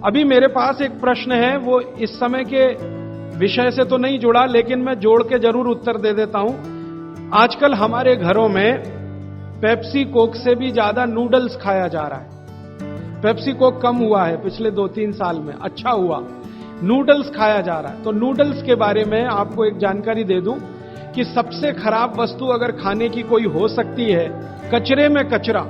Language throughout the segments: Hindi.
अभी मेरे पास एक प्रश्न है, वो इस समय के विषय से तो नहीं जुड़ा, लेकिन मैं जोड़ के जरूर उत्तर दे देता हूं। आजकल हमारे घरों में पेप्सी कोक से भी ज्यादा नूडल्स खाया जा रहा है। पेप्सी कोक कम हुआ है पिछले 2-3 साल में, अच्छा हुआ, नूडल्स खाया जा रहा है। तो नूडल्स के बारे में आपको एक जानकारी दे दूं कि सबसे खराब वस्तु अगर खाने की कोई हो सकती है, कचरे में कचरा,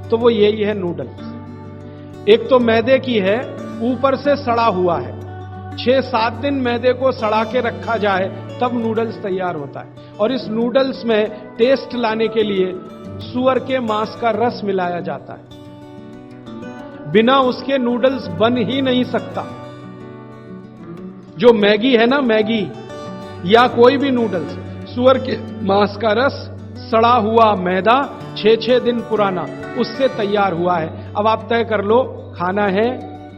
तो वो यही है नूडल्स। एक तो मैदे की है, ऊपर से सड़ा हुआ है। 6-7 दिन मैदे को सड़ा के रखा जाए तब नूडल्स तैयार होता है। और इस नूडल्स में टेस्ट लाने के लिए सूअर के मांस का रस मिलाया जाता है। बिना उसके नूडल्स बन ही नहीं सकता। जो मैगी है ना, मैगी या कोई भी नूडल्स, सूअर के मांस का रस, सड़ा हुआ मैदा, 6-6 दिन पुराना, उससे तैयार हुआ है। अब आप तय कर लो खाना है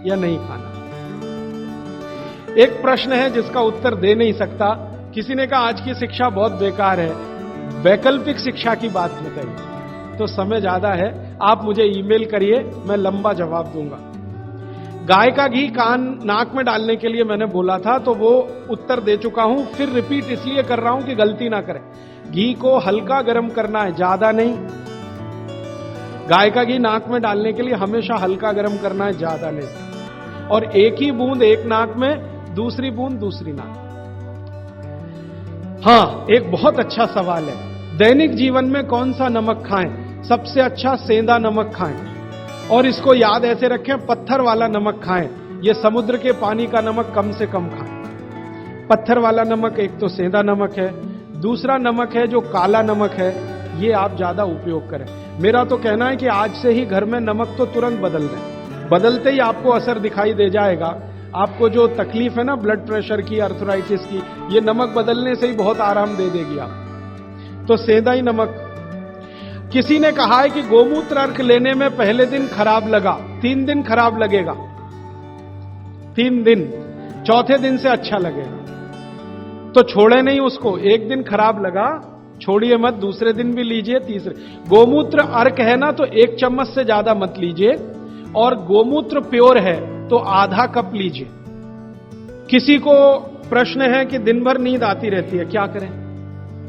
या नहीं खाना। एक प्रश्न है जिसका उत्तर दे नहीं सकता। किसी ने कहा आज की शिक्षा बहुत बेकार है, वैकल्पिक शिक्षा की बात बताइए। तो समय ज्यादा है, आप मुझे ईमेल करिए, मैं लंबा जवाब दूंगा। गाय का घी कान नाक में डालने के लिए मैंने बोला था, तो वो उत्तर दे चुका हूं। फिर रिपीट इसलिए कर रहा हूं कि गलती ना करें। घी को हल्का गर्म करना है, ज्यादा नहीं। गाय का घी नाक में डालने के लिए हमेशा हल्का गर्म करना है, ज्यादा नहीं। और एक ही बूंद एक नाक में, दूसरी बूंद दूसरी नाक। हां, एक बहुत अच्छा सवाल है, दैनिक जीवन में कौन सा नमक खाएं? सबसे अच्छा सेंधा नमक खाएं। और इसको याद ऐसे रखें, पत्थर वाला नमक खाएं। यह समुद्र के पानी का नमक कम से कम खाएं। पत्थर वाला नमक एक तो सेंधा नमक है, दूसरा नमक है जो काला नमक है, ये आप ज्यादा उपयोग करें। मेरा तो कहना है कि आज से ही घर में नमक तो तुरंत बदल दें। बदलते ही आपको असर दिखाई दे जाएगा। आपको जो तकलीफ है ना ब्लड प्रेशर की, अर्थराइटिस की, ये नमक बदलने से ही बहुत आराम दे देगी आप। तो सेंधा ही नमक। किसी ने कहा है कि गोमूत्र अर्क लेने में पहले दिन खराब लगा, 3 दिन खराब लगेगा, 3 दिन, चौथे दिन से अच्छा लगेगा। तो छोड़े नहीं उसको। एक दिन खराब लगा, छोड़िए मत, दूसरे दिन भी लीजिए, तीसरे। गोमूत्र अर्क है ना, तो 1 चम्मच से ज्यादा मत लीजिए। और गोमूत्र प्योर है तो आधा कप लीजिए। किसी को प्रश्न है कि दिन भर नींद आती रहती है, क्या करें?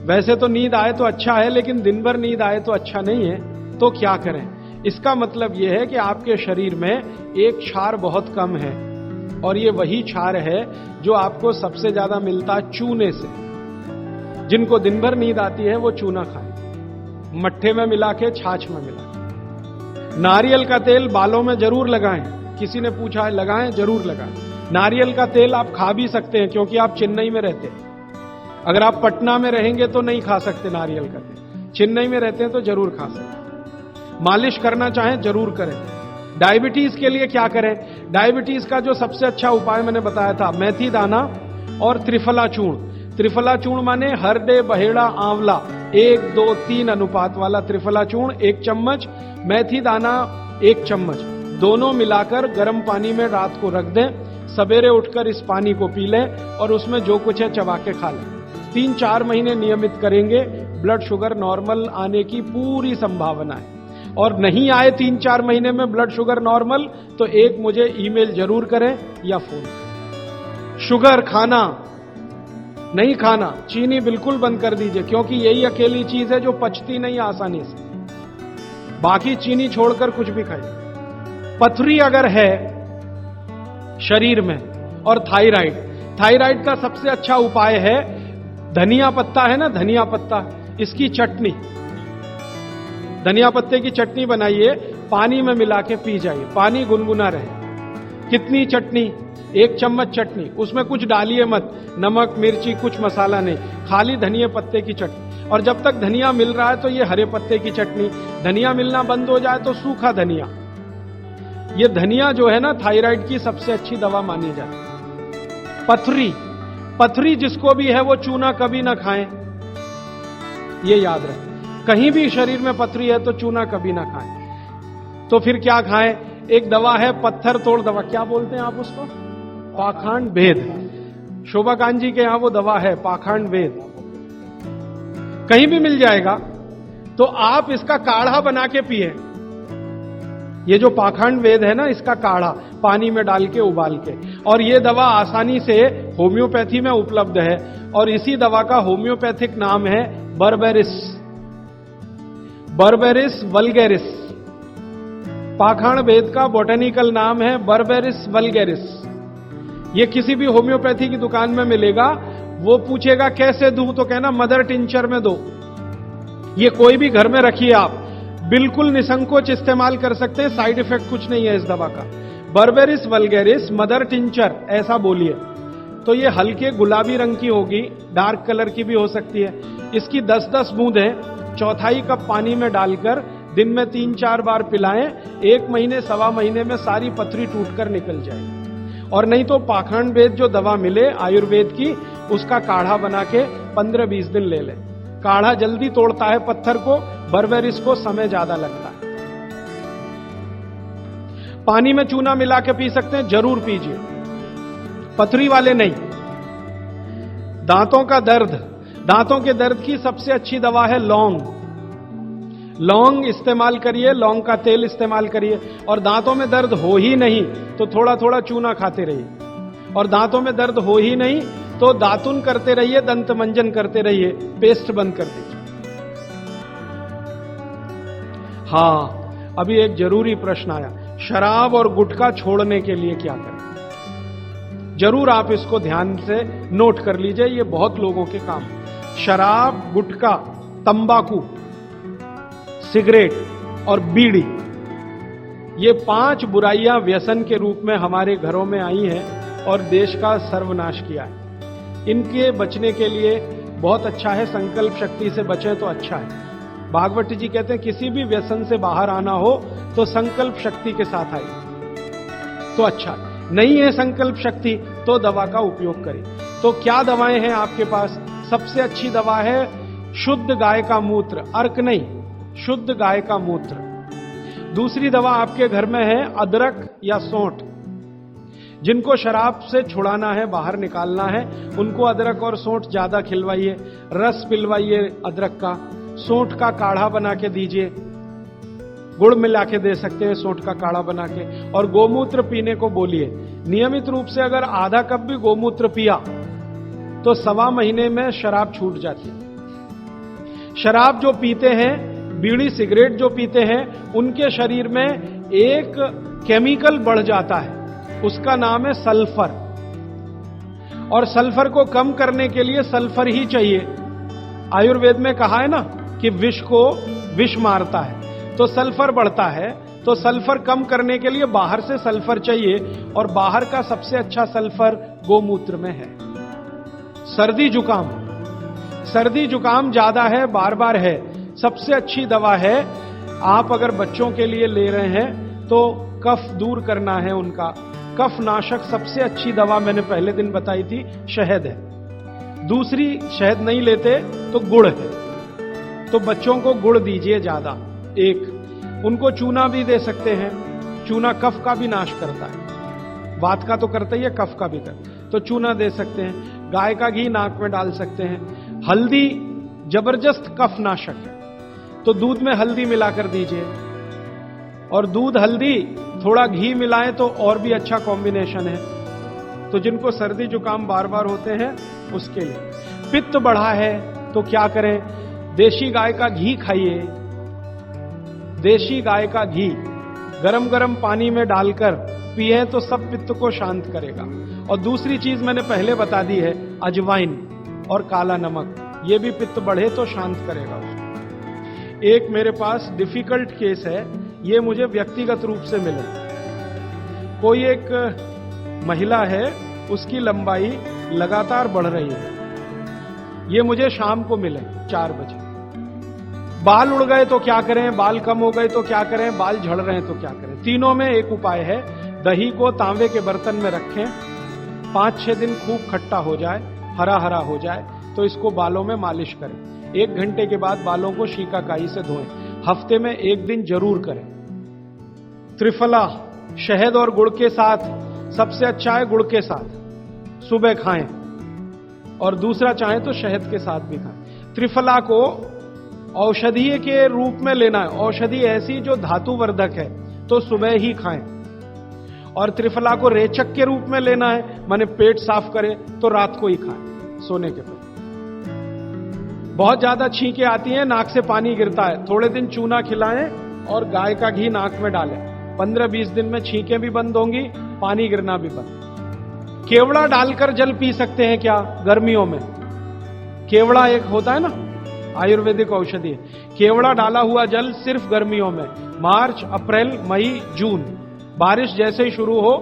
वैसे तो नींद आए तो अच्छा है, लेकिन दिन भर नींद आए तो अच्छा नहीं है, तो क्या करें? इसका मतलब यह है कि आपके शरीर में एक क्षार बहुत कम है, और ये वही क्षार है जो आपको सबसे ज्यादा मिलता है चूने से। जिनको दिन भर नींद आती है वो चूना खाएं, मट्ठे में मिला के, छाछ में मिला के। नारियल का तेल बालों में जरूर लगाएं। किसी ने पूछा है, लगाएं? जरूर लगाएं। नारियल का तेल आप खा भी सकते हैं, क्योंकि आप चेन्नई में रहते हैं। अगर आप पटना में रहेंगे तो नहीं खा सकते नारियल का तेल, चेन्नई में रहते हैं तो जरूर खा सकते। मालिश करना चाहें जरूर करें। डायबिटीज के लिए क्या करें? डायबिटीज का जो सबसे अच्छा उपाय मैंने बताया था, मेथी दाना और त्रिफला चूर्ण। त्रिफला चूर्ण माने हरडे, बहेड़ा, आंवला, 1, 2, 3 अनुपात वाला त्रिफला चूर्ण 1 चम्मच, मेथी दाना 1 चम्मच, दोनों मिलाकर गर्म पानी में रात को रख दें। सवेरे उठकर इस पानी को पी लें और उसमें जो कुछ है चबा के खा लें। 3-4 महीने नियमित करेंगे, ब्लड शुगर नॉर्मल आने की पूरी संभावना है। और नहीं आए 3-4 महीने में ब्लड शुगर नॉर्मल, तो एक मुझे ईमेल जरूर करें या फोन। शुगर खाना नहीं खाना, चीनी बिल्कुल बंद कर दीजिए, क्योंकि यही अकेली चीज है जो पचती नहीं आसानी से। बाकी चीनी छोड़कर कुछ भी खाइए। पथरी अगर है शरीर में, और थायराइड, थायराइड का सबसे अच्छा उपाय है धनिया पत्ता है ना, धनिया पत्ता, इसकी चटनी, धनिया पत्ते की चटनी बनाइए, पानी में मिला के पी जाइए। पानी गुनगुना रहे। कितनी चटनी? 1 चम्मच चटनी, उसमें कुछ डालिए मत, नमक, मिर्ची, कुछ मसाला नहीं, खाली धनिया पत्ते की चटनी। और जब तक धनिया मिल रहा है तो ये हरे पत्ते की चटनी। धनिया मिलना बंद हो जाए तो सूखा धनिया। ये धनिया जो है ना, थायराइड की सबसे अच्छी दवा मानी जाती है। पथरी, पथरी जिसको भी है वो चूना कभी ना खाएं, ये याद रखें। कहीं भी शरीर में पथरी है तो चूना कभी ना खाएं। तो फिर क्या खाएं? एक दवा है पत्थर तोड़ दवा, क्या बोलते हैं आप उसको? पाखंड भेद। शोभा कांत जी के यहां वो दवा है, पाखंड भेद, कहीं भी मिल जाएगा। तो आप इसका काढ़ा बना के पिए। ये जो पाखंड वेद है ना, इसका काढ़ा पानी में डाल के उबाल के। और ये दवा आसानी से होम्योपैथी में उपलब्ध है और इसी दवा का होम्योपैथिक नाम है बर्बेरिस, बर्बेरिस वल्गैरिस। पाखंड वेद का बॉटेनिकल नाम है बर्बेरिस वल्गैरिस। ये किसी भी होम्योपैथी की दुकान में मिलेगा। वो पूछेगा कैसे दूं, तो कहना मदर टिंचर में दो। ये कोई भी घर में रखिए, आप बिल्कुल निसंकोच इस्तेमाल कर सकते हैं, साइड इफेक्ट कुछ नहीं है इस दवा का। बर्बेरिस वल्गैरिस मदर टिंचर ऐसा बोलिए तो ये हल्के गुलाबी रंग की होगी, डार्क कलर की भी हो सकती है। इसकी 10-10 बूंदें चौथाई कप पानी में डालकर दिन में 3-4 बार पिलाएं। 1 महीने 1.25 महीने में सारी पथरी टूटकर निकल जाएगी। और नहीं तो पाखंड वेद जो दवा मिले आयुर्वेद की, उसका काढ़ा बना के 15-20 दिन ले लें। काढ़ा जल्दी तोड़ता है पत्थर को, बर्बेरिस को समय ज्यादा लगता है। पानी में चूना मिला के पी सकते हैं, जरूर पीजिए, पथरी वाले नहीं। दांतों का दर्द, दांतों के दर्द की सबसे अच्छी दवा है लौंग। लौंग इस्तेमाल करिए, लौंग का तेल इस्तेमाल करिए। और दांतों में दर्द हो ही नहीं तो थोड़ा थोड़ा चूना खाते रहिए। और दांतों में दर्द हो ही नहीं तो दातुन करते रहिए, दंत मंजन करते रहिए, पेस्ट बंद कर दीजिए। हां, अभी एक जरूरी प्रश्न आया, शराब और गुटखा छोड़ने के लिए क्या करें? जरूर आप इसको ध्यान से नोट कर लीजिए, ये बहुत लोगों के काम। शराब, गुटखा, तंबाकू, सिगरेट और बीड़ी, ये 5 बुराइयां व्यसन के रूप में हमारे घरों में आई हैं और देश का सर्वनाश किया है। इनके बचने के लिए बहुत अच्छा है, संकल्प शक्ति से बचे तो अच्छा है। भागवत जी कहते हैं किसी भी व्यसन से बाहर आना हो तो संकल्प शक्ति के साथ आइए तो अच्छा। नहीं है संकल्प शक्ति तो दवा का उपयोग करें। तो क्या दवाएं हैं आपके पास? सबसे अच्छी दवा है शुद्ध गाय का मूत्र, अर्क नहीं, शुद्ध गाय का मूत्र। दूसरी दवा आपके घर में है अदरक या सौंठ। जिनको शराब से छुड़ाना है, बाहर निकालना है, उनको अदरक और सौंठ ज्यादा खिलवाइए, रस पिलवाइए अदरक का, सौंठ का काढ़ा बना के दीजिए, गुड़ मिला के दे सकते हैं सौंठ का काढ़ा बना के। और गोमूत्र पीने को बोलिए। नियमित रूप से अगर आधा कप भी गोमूत्र पिया तो 1.25 महीने में शराब छूट जाती है। शराब जो पीते हैं, बीड़ी सिगरेट जो पीते हैं, उनके शरीर में एक केमिकल बढ़ जाता है, उसका नाम है सल्फर। और सल्फर को कम करने के लिए सल्फर ही चाहिए। आयुर्वेद में कहा है ना कि विष को विष मारता है, तो सल्फर बढ़ता है। तो सल्फर कम करने के लिए बाहर से सल्फर चाहिए और बाहर का सबसे अच्छा सल्फर गोमूत्र में है। सर्दी जुकाम, सर्दी जुकाम ज्यादा है, बार बार है, सबसे अच्छी दवा है। आप अगर बच्चों के लिए ले रहे हैं तो कफ दूर करना है उनका। कफ नाशक सबसे अच्छी दवा मैंने पहले दिन बताई थी, शहद है। दूसरी शहद नहीं लेते तो गुड़ है, तो बच्चों को गुड़ दीजिए ज्यादा। एक उनको चूना भी दे सकते हैं, चूना कफ का भी नाश करता है, वात का तो करता ही है, कफ का भी करता है, तो चूना दे सकते हैं। गाय का घी नाक में डाल सकते हैं। हल्दी जबरदस्त कफ नाशक है, तो दूध में हल्दी मिलाकर दीजिए। और दूध हल्दी थोड़ा घी मिलाएं तो और भी अच्छा कॉम्बिनेशन है। तो जिनको सर्दी जुकाम बार बार होते हैं उसके लिए। पित्त बढ़ा है तो क्या करें? देशी गाय का घी खाइए। देशी गाय का घी गरम गरम पानी में डालकर पिए तो सब पित्त को शांत करेगा। और दूसरी चीज मैंने पहले बता दी है, अजवाइन और काला नमक, ये भी पित्त बढ़े तो शांत करेगा उसको। एक मेरे पास डिफिकल्ट केस है, ये मुझे व्यक्तिगत रूप से मिले। कोई एक महिला है, उसकी लंबाई लगातार बढ़ रही है। ये मुझे शाम को मिले 4 बजे। बाल उड़ गए तो क्या करें, बाल कम हो गए तो क्या करें, बाल झड़ रहे हैं तो क्या करें? तीनों में एक उपाय है। दही को तांबे के बर्तन में रखें, 5-6 दिन खूब खट्टा हो जाए, हरा हरा हो जाए, तो इसको बालों में मालिश करें। 1 घंटे के बाद बालों को शीकाकाई से धोएं। हफ्ते में 1 दिन जरूर करें। त्रिफला शहद और गुड़ के साथ सबसे अच्छा है, गुड़ के साथ सुबह खाएं, और दूसरा चाहे तो शहद के साथ भी खाएं। त्रिफला को औषधीय के रूप में लेना है, औषधि ऐसी जो धातुवर्धक है, तो सुबह ही खाएं। और त्रिफला को रेचक के रूप में लेना है, माने पेट साफ करे, तो रात को ही खाएं सोने के पहले। बहुत ज्यादा छींकें आती हैं, नाक से पानी गिरता है, थोड़े दिन चूना खिलाएं और गाय का घी नाक में डालें। 15-20 दिन में छींकें भी बंद होंगी, पानी गिरना भी बंद। केवड़ा डालकर जल पी सकते हैं क्या गर्मियों में? केवड़ा एक होता है ना, आयुर्वेदिक औषधि है। केवड़ा डाला हुआ जल सिर्फ गर्मियों में, मार्च, अप्रैल, मई, जून, बारिश जैसे ही शुरू हो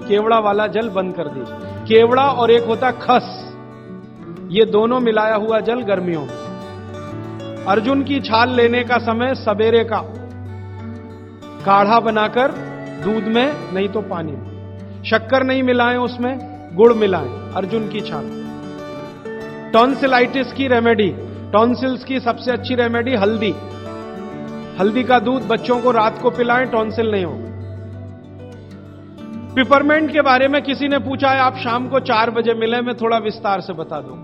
केवड़ा वाला जल बंद कर दीजिए। केवड़ा और एक होता खस, ये दोनों मिलाया हुआ जल गर्मियों में। अर्जुन की छाल लेने का समय सवेरे का, काढ़ा बनाकर दूध में नहीं तो पानी में, शक्कर नहीं मिलाएं उसमें, गुड़ मिलाएं, अर्जुन की छाल। टॉन्सिलाइटिस की रेमेडी, टॉन्सिल्स की सबसे अच्छी रेमेडी हल्दी। हल्दी का दूध बच्चों को रात को पिलाएं, टॉन्सिल नहीं होगा। पिपरमेंट के बारे में किसी ने पूछा है, आप शाम को 4 बजे मिले, मैं थोड़ा विस्तार से बता दूं।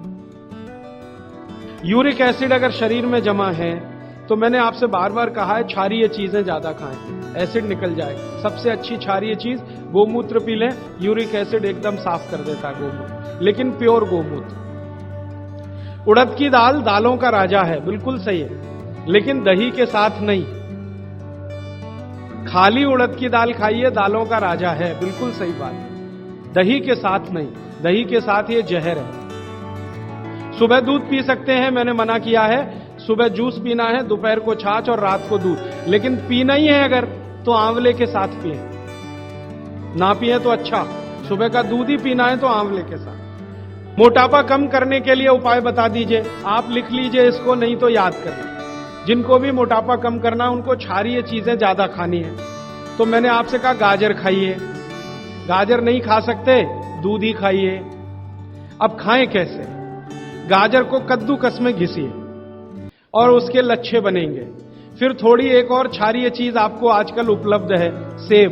यूरिक एसिड अगर शरीर में जमा है तो मैंने आपसे बार बार कहा है क्षारीय चीजें ज्यादा खाएं, एसिड निकल जाएगा। सबसे अच्छी क्षारीय चीज गोमूत्र पी लें, यूरिक एसिड एकदम साफ कर देता है गोमूत्र, लेकिन प्योर गोमूत्र। उड़द की दाल दालों का राजा है, बिल्कुल सही है, लेकिन दही के साथ नहीं। खाली उड़द की दाल खाइए, दालों का राजा है, बिल्कुल सही बात है, दही के साथ नहीं, दही के साथ ये जहर है। सुबह दूध पी सकते हैं, मैंने मना किया है, सुबह जूस पीना है, दोपहर को छाछ और रात को दूध, लेकिन पीना ही है अगर तो आंवले के साथ पिए, ना पिए तो अच्छा, सुबह का दूध ही पीना है तो आंवले के साथ। मोटापा कम करने के लिए उपाय बता दीजिए, आप लिख लीजिए इसको, नहीं तो याद करना। जिनको भी मोटापा कम करना उनको क्षारीय चीजें ज्यादा खानी है, तो मैंने आपसे कहा गाजर खाइए, गाजर नहीं खा सकते दूध ही खाइए। अब खाएं कैसे? गाजर को कद्दूकस में घिसिए और उसके लच्छे बनेंगे। फिर थोड़ी एक और क्षारीय चीज आपको आजकल उपलब्ध है, सेब।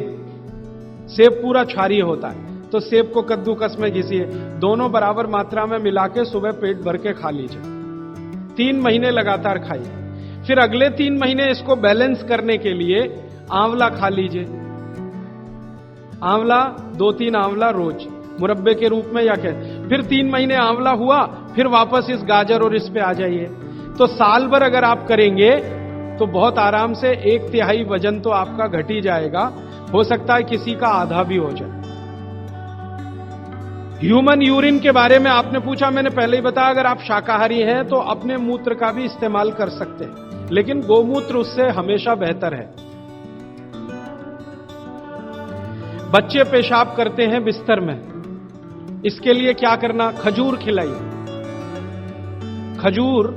सेब पूरा क्षारीय होता है, तो सेब को कद्दूकस में घिसिए, दोनों बराबर मात्रा में मिला के सुबह पेट भर के खा लीजिए। 3 महीने लगातार खाइए। फिर अगले 3 महीने इसको बैलेंस करने के लिए आंवला खा लीजिए। आंवला 2-3 आंवला रोज मुरब्बे के रूप में, या क्या। फिर 3 महीने आंवला हुआ, फिर वापस इस गाजर और इस पे आ जाइए। तो साल भर अगर आप करेंगे तो बहुत आराम से 1/3 वजन तो आपका घट ही जाएगा, हो सकता है किसी का आधा भी हो जाए। ह्यूमन यूरिन के बारे में आपने पूछा, मैंने पहले ही बताया, अगर आप शाकाहारी हैं तो अपने मूत्र का भी इस्तेमाल कर सकते हैं, लेकिन गोमूत्र उससे हमेशा बेहतर है। बच्चे पेशाब करते हैं बिस्तर में, इसके लिए क्या करना? खजूर खिलाइए। खजूर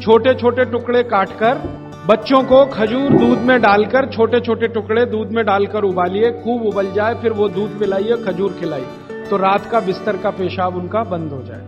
छोटे छोटे टुकड़े काटकर बच्चों को खजूर दूध में डालकर, छोटे छोटे टुकड़े दूध में डालकर उबालिए, खूब उबल जाए, फिर वो दूध पिलाइए, खजूर खिलाइए, तो रात का बिस्तर का पेशाब उनका बंद हो जाए।